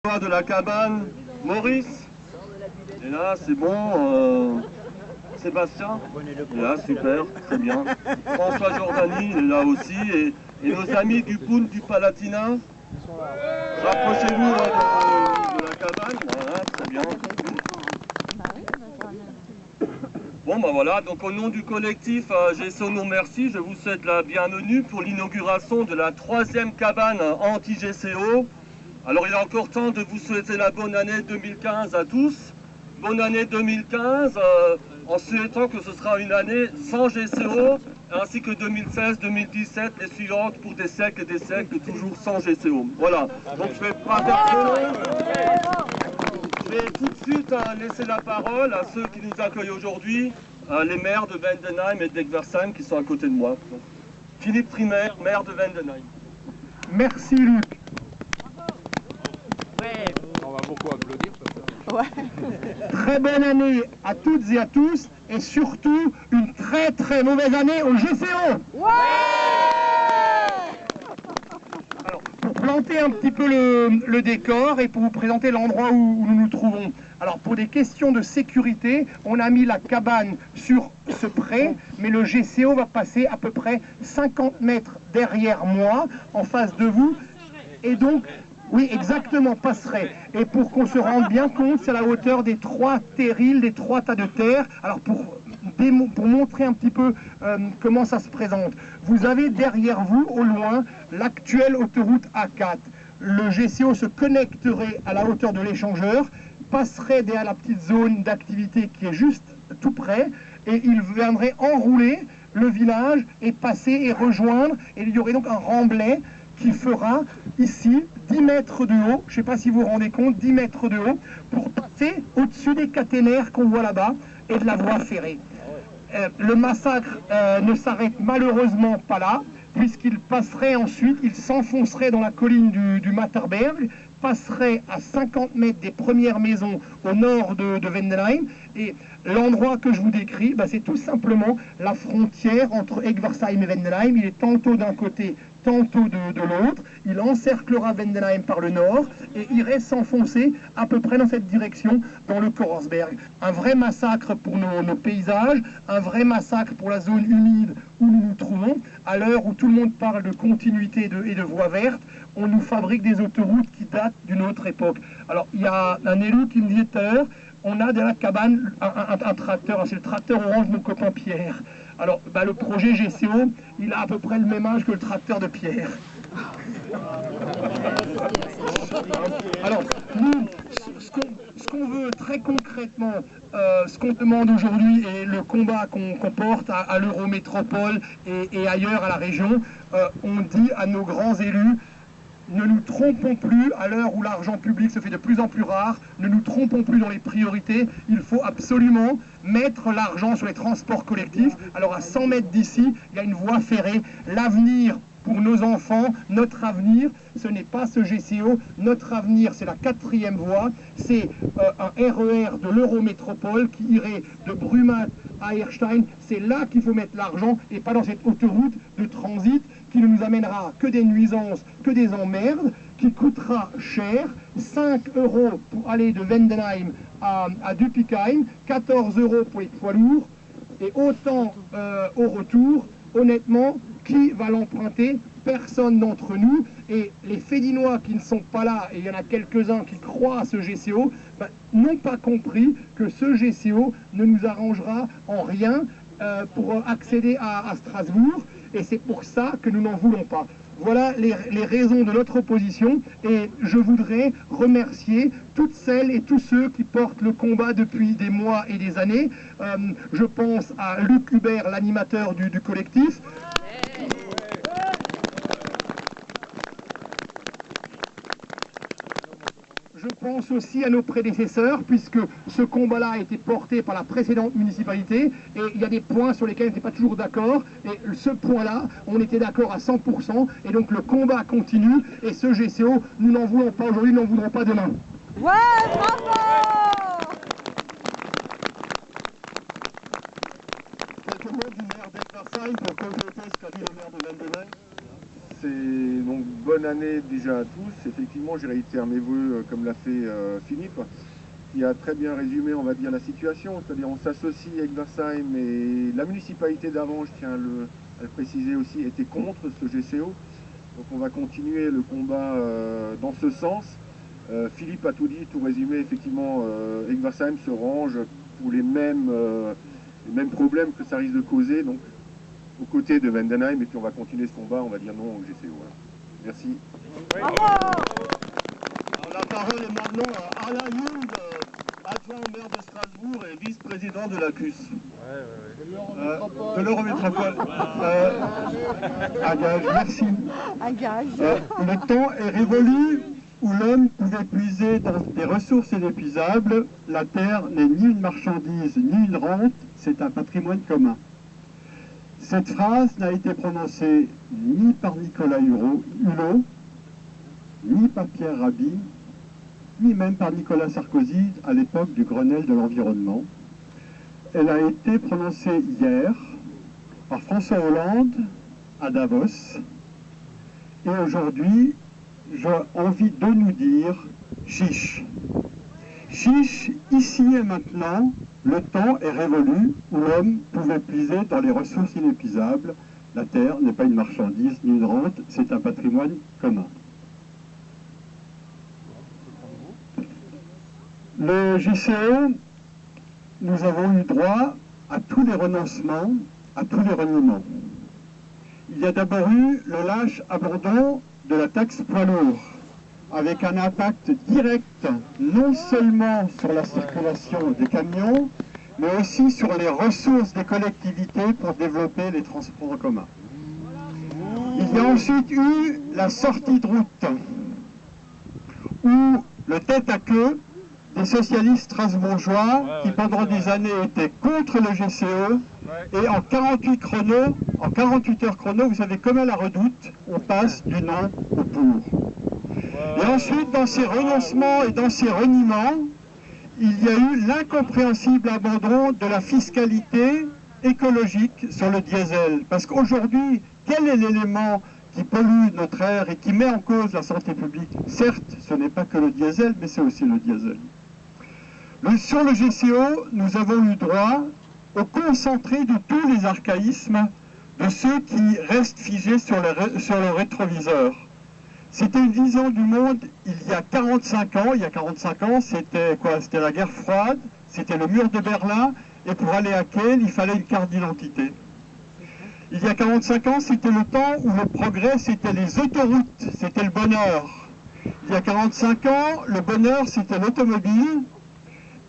De la cabane, Maurice, et là c'est bon, Sébastien, et là super, très bien, François Jordani, il est là aussi, et nos amis du Poun du Palatinat, rapprochez-vous de la cabane, voilà, très bien. Bon ben voilà, donc au nom du collectif GCO nous remercie, je vous souhaite la bienvenue pour l'inauguration de la 3e cabane anti-GCO. Alors il est encore temps de vous souhaiter la bonne année 2015 à tous. Bonne année 2015, en souhaitant que ce sera une année sans GCO, ainsi que 2016, 2017, les suivantes pour des siècles et des siècles, toujours sans GCO. Voilà, donc je vais pas faire trop long. Je vais tout de suite laisser la parole à ceux qui nous accueillent aujourd'hui, les maires de Vendenheim et d'Egversheim qui sont à côté de moi. Donc, Philippe Trimer, maire de Vendenheim. Merci Luc. On va beaucoup applaudir. Ouais. Très bonne année à toutes et à tous, et surtout une très mauvaise année au GCO. Ouais. Alors, pour planter un petit peu le décor et pour vous présenter l'endroit où nous nous trouvons. Alors pour des questions de sécurité, on a mis la cabane sur ce pré, mais le GCO va passer à peu près 50 mètres derrière moi, en face de vous, et donc... Oui, exactement, passerait. Et pour qu'on se rende bien compte, c'est à la hauteur des 3 terrils, des 3 tas de terre. Alors pour montrer un petit peu comment ça se présente, vous avez derrière vous, au loin, l'actuelle autoroute A4. Le GCO se connecterait à la hauteur de l'échangeur, passerait derrière la petite zone d'activité qui est juste tout près, et il viendrait enrouler le village et passer et rejoindre, et il y aurait donc un remblai qui fera ici 10 mètres de haut, je ne sais pas si vous vous rendez compte, 10 mètres de haut, pour passer au-dessus des caténaires qu'on voit là-bas et de la voie ferrée. Le massacre ne s'arrête malheureusement pas là, puisqu'il passerait ensuite, il s'enfoncerait dans la colline du Matterberg, passerait à 50 mètres des premières maisons au nord de Vendenheim, et l'endroit que je vous décris, c'est tout simplement la frontière entre Egversheim et Vendenheim. Il est tantôt d'un côté, tantôt de l'autre. Il encerclera Vendenheim par le nord et irait s'enfoncer à peu près dans cette direction, dans le Korsberg. Un vrai massacre pour nos paysages, un vrai massacre pour la zone humide où nous nous trouvons. À l'heure où tout le monde parle de continuité et de voies vertes, on nous fabrique des autoroutes qui datent d'une autre époque. Alors, il y a un élu qui me disait tout à l'heure, on a de la cabane un tracteur, c'est le tracteur orange de mon copain Pierre. Alors, le projet GCO, il a à peu près le même âge que le tracteur de Pierre. Alors, nous, ce qu'on veut très concrètement, ce qu'on demande aujourd'hui et le combat qu'on porte à l'Eurométropole et ailleurs à la région, on dit à nos grands élus, ne nous trompons plus, à l'heure où l'argent public se fait de plus en plus rare, ne nous trompons plus dans les priorités, il faut absolument mettre l'argent sur les transports collectifs. Alors à 100 mètres d'ici, il y a une voie ferrée, l'avenir pour nos enfants, notre avenir, ce n'est pas ce GCO, notre avenir c'est la 4e voie, c'est un RER de l'Eurométropole qui irait de Brumath à Erstein, c'est là qu'il faut mettre l'argent et pas dans cette autoroute de transit qui ne nous amènera que des nuisances, que des emmerdes, qui coûtera cher, 5 € pour aller de Vendenheim à Dupikheim, 14 € pour les poids lourds, et autant au retour, honnêtement, qui va l'emprunter? Personne d'entre nous, et les Fédinois qui ne sont pas là, et il y en a quelques-uns qui croient à ce GCO, n'ont pas compris que ce GCO ne nous arrangera en rien pour accéder à Strasbourg, et c'est pour ça que nous n'en voulons pas. Voilà les raisons de notre opposition, et je voudrais remercier toutes celles et tous ceux qui portent le combat depuis des mois et des années. Je pense à Luc Hubert, l'animateur du collectif. Je pense aussi à nos prédécesseurs, puisque ce combat-là a été porté par la précédente municipalité, et il y a des points sur lesquels on n'était pas toujours d'accord, et ce point-là, on était d'accord à 100%, et donc le combat continue, et ce GCO, nous n'en voulons pas aujourd'hui, nous n'en voudrons pas demain. Ouais, bravo! Quelques mots du maire d'Egversheim pour compléter ce qu'a dit le maire de Vendenheim. donc bonne année déjà à tous. Effectivement, je réitère mes voeux comme l'a fait Philippe, qui a très bien résumé, on va dire, la situation. C'est-à-dire on s'associe avec Versheim et la municipalité d'Avant, je tiens à le préciser aussi, était contre ce GCO. Donc on va continuer le combat dans ce sens. Philippe a tout dit, tout résumé. Effectivement, Egversheim se range pour les mêmes problèmes que ça risque de causer, donc aux côtés de Vendenheim, et puis on va continuer ce combat, on va dire non au GCO. Voilà. Merci. Alors, la parole est maintenant à Alain Young, adjoint au maire de Strasbourg et vice-président de la CUS. De l'Eurométropole. Un gage, merci. Un gage. Le temps est révolu où l'homme pouvait puiser dans des ressources inépuisables. La terre n'est ni une marchandise ni une rente, c'est un patrimoine commun. Cette phrase n'a été prononcée ni par Nicolas Hulot, ni par Pierre Rabhi, ni même par Nicolas Sarkozy à l'époque du Grenelle de l'environnement. Elle a été prononcée hier par François Hollande à Davos. Et aujourd'hui, j'ai envie de nous dire chiche. Chiche, ici et maintenant, le temps est révolu où l'homme pouvait puiser dans les ressources inépuisables. La terre n'est pas une marchandise ni une rente, c'est un patrimoine commun. Le GCO, nous avons eu droit à tous les renoncements, à tous les reniements. Il y a d'abord eu le lâche abandon de la taxe poids lourd, avec un impact direct non seulement sur la circulation des camions, mais aussi sur les ressources des collectivités pour développer les transports en commun. Il y a ensuite eu la sortie de route, où le tête-à-queue des socialistes strasbourgeois qui pendant des années étaient contre le GCO, et en 48 heures chrono, vous savez, comme à la Redoute, on passe du non au pour. Et ensuite, dans ces renoncements et dans ces reniements, il y a eu l'incompréhensible abandon de la fiscalité écologique sur le diesel. Parce qu'aujourd'hui, quel est l'élément qui pollue notre air et qui met en cause la santé publique? Certes, ce n'est pas que le diesel, mais c'est aussi le diesel. Sur le GCO, nous avons eu droit au concentré de tous les archaïsmes de ceux qui restent figés sur le rétroviseur. C'était une vision du monde il y a 45 ans. Il y a 45 ans, c'était quoi? C'était la guerre froide, c'était le mur de Berlin, et pour aller à Kiel, il fallait une carte d'identité. Il y a 45 ans, c'était le temps où le progrès, c'était les autoroutes, c'était le bonheur. Il y a 45 ans, le bonheur, c'était l'automobile.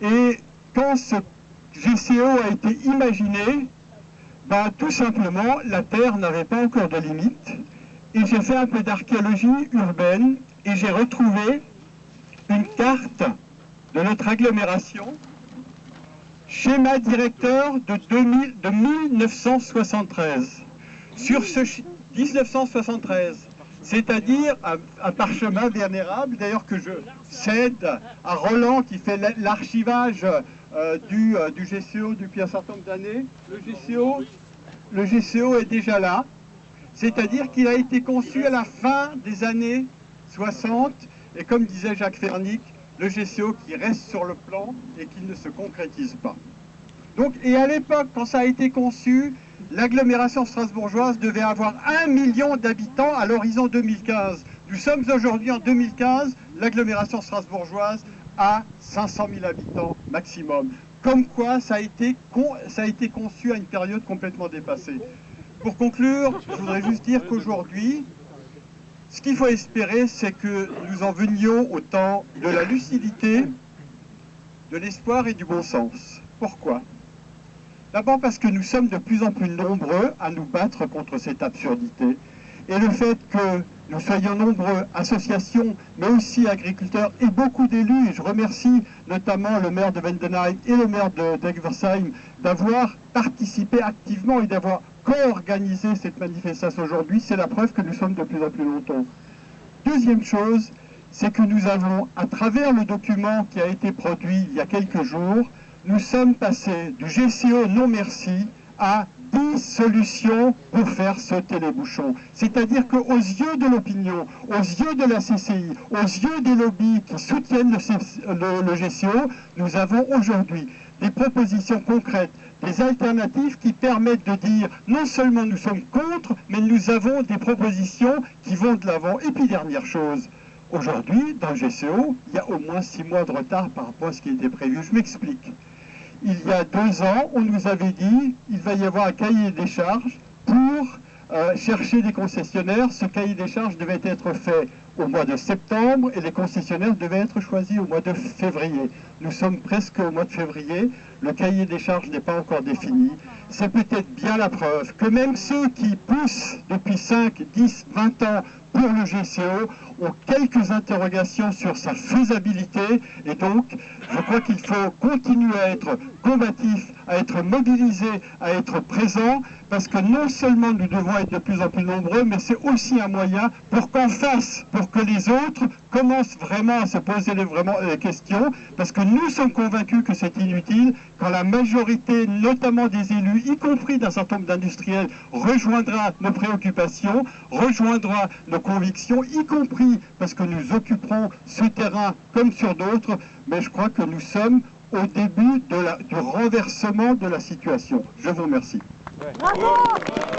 Et quand ce GCO a été imaginé, tout simplement, la Terre n'avait pas encore de limite. Et j'ai fait un peu d'archéologie urbaine et j'ai retrouvé une carte de notre agglomération, schéma directeur de 1973. Sur ce 1973, c'est-à-dire un parchemin vénérable, d'ailleurs que je cède à Roland qui fait l'archivage du GCO depuis un certain nombre d'années. Le GCO est déjà là. C'est-à-dire qu'il a été conçu à la fin des années 60, et comme disait Jacques Fernic, le GCO qui reste sur le plan et qui ne se concrétise pas. Donc, et à l'époque, quand ça a été conçu, l'agglomération strasbourgeoise devait avoir 1 million d'habitants à l'horizon 2015. Nous sommes aujourd'hui en 2015, l'agglomération strasbourgeoise a 500 000 habitants maximum. Comme quoi, ça a été conçu à une période complètement dépassée. Pour conclure, je voudrais juste dire qu'aujourd'hui, ce qu'il faut espérer, c'est que nous en venions au temps de la lucidité, de l'espoir et du bon sens. Pourquoi? D'abord parce que nous sommes de plus en plus nombreux à nous battre contre cette absurdité. Et le fait que nous soyons nombreux, associations, mais aussi agriculteurs et beaucoup d'élus, et je remercie notamment le maire de Vendenheim et le maire d'Egversheim d'avoir participé activement et d'avoir co-organisé cette manifestation aujourd'hui, c'est la preuve que nous sommes de plus en plus longtemps. Deuxième chose, c'est que nous avons, à travers le document qui a été produit il y a quelques jours, nous sommes passés du GCO non merci à 10 solutions pour faire sauter les bouchons. C'est-à-dire qu'aux yeux de l'opinion, aux yeux de la CCI, aux yeux des lobbies qui soutiennent le GCO, nous avons aujourd'hui des propositions concrètes, des alternatives qui permettent de dire non seulement nous sommes contre, mais nous avons des propositions qui vont de l'avant. Et puis dernière chose, aujourd'hui, dans le GCO, il y a au moins 6 mois de retard par rapport à ce qui était prévu. Je m'explique. Il y a 2 ans, on nous avait dit qu'il va y avoir un cahier des charges pour chercher des concessionnaires. Ce cahier des charges devait être fait au mois de septembre et les concessionnaires devaient être choisis au mois de février. Nous sommes presque au mois de février, le cahier des charges n'est pas encore défini. C'est peut-être bien la preuve que même ceux qui poussent depuis 5, 10, 20 ans pour le GCO ont quelques interrogations sur sa faisabilité et donc je crois qu'il faut continuer à être combatif, à être mobilisé, à être présent parce que non seulement nous devons être de plus en plus nombreux mais c'est aussi un moyen pour qu'en face, pour que les autres commencent vraiment à se poser les questions parce que nous sommes convaincus que c'est inutile quand la majorité, notamment des élus, y compris d'un certain nombre d'industriels, rejoindra nos préoccupations, rejoindra nos convictions, y compris parce que nous occuperons ce terrain comme sur d'autres, mais je crois que nous sommes au début du renversement de la situation. Je vous remercie. Bravo!